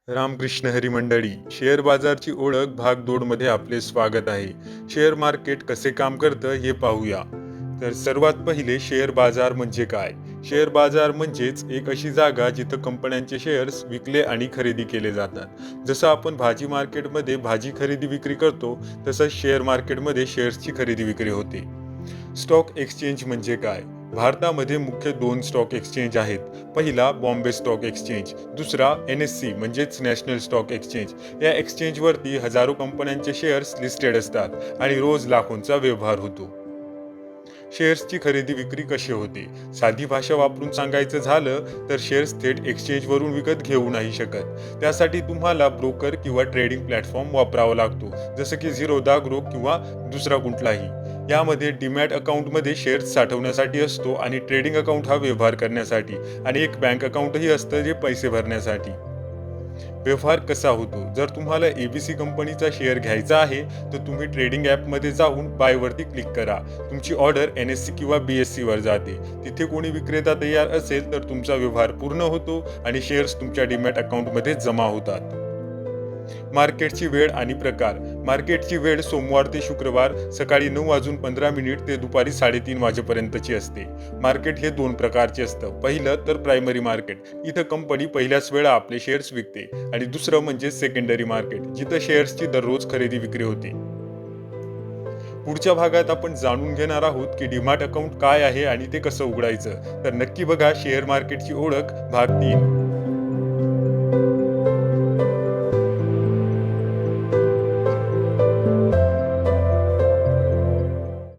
रामकृष्ण हरी मंडळी, शेअर बाजारची ओळख भाग 2 मध्ये आपले स्वागत आहे. शेअर मार्केट कसे काम करतं हे पाहूया. तर सर्वात पहिले शेअर बाजार म्हणजे काय? शेअर बाजार म्हणजेच एक अशी जागा जिथं कंपन्यांचे शेअर्स विकले आणि खरेदी केले जातात. जसं आपण भाजी मार्केटमध्ये भाजी खरेदी विक्री करतो, तसंच शेअर मार्केटमध्ये शेअर्सची खरेदी विक्री होते. स्टॉक एक्सचेंज म्हणजे काय? भारतामध्ये मुख्य 2 स्टॉक एक्सचेंज आहेत. पहिला बॉम्बे स्टॉक एक्सचेंज, दुसरा NSE म्हणजेच नॅशनल स्टॉक एक्सचेंज. या एक्सचेंजवरती हजारो कंपन्यांचे शेअर्स लिस्टेड असतात आणि रोज लाखोंचा व्यवहार होतो. शेअर्सची खरेदी विक्री कशी होते? साधी भाषा वापरून सांगायचं झालं तर शेअर्स थेट एक्सचेंजवरून विकत घेऊ नाही शकत. त्यासाठी तुम्हाला ब्रोकर किंवा ट्रेडिंग प्लॅटफॉर्म वापरावा लागतो, जसं की झिरोधा ग्रुप किंवा दुसरा कुठलाही. यामध्ये डीमॅट अकाउंटमध्ये शेअर्स साठवण्यासाठी असतो आणि ट्रेडिंग अकाउंट हा व्यवहार करण्यासाठी आणि एक बँक अकाउंटही असतं जे पैसे भरण्यासाठी. व्यवहार कसा होतो? जर तुम्हाला ABC कंपनीचा शेअर घ्यायचा आहे, तर तुम्ही ट्रेडिंग ॲपमध्ये जाऊन बायवरती क्लिक करा. तुमची ऑर्डर NSE किंवा BSE वर जाते. तिथे कोणी विक्रेता तयार असेल तर तुमचा व्यवहार पूर्ण होतो आणि शेअर्स तुमच्या डीमॅट अकाउंटमध्ये जमा होतात. मार्केटची वेळ आणि प्रकार. मार्केटची वेळ सोमवार ते शुक्रवार सकाळी 9:15 ते दुपारी 3:30 वाजेपर्यंतची असते. मार्केट हे 2 प्रकारचे असतं. पहिलं तर प्रायमरी मार्केट. इथं कंपनी पहिल्याच वेळा आपले शेअर्स विकते आणि दुसरं म्हणजे सेकंडरी मार्केट, जिथं शेअर्सची दररोज खरेदी विक्री होते. पुढच्या भागात आपण जाणून घेणार आहोत की डीमॅट अकाउंट काय आहे आणि ते कसं उघडायचं. तर नक्की बघा शेअर मार्केटची ओळख भाग 3.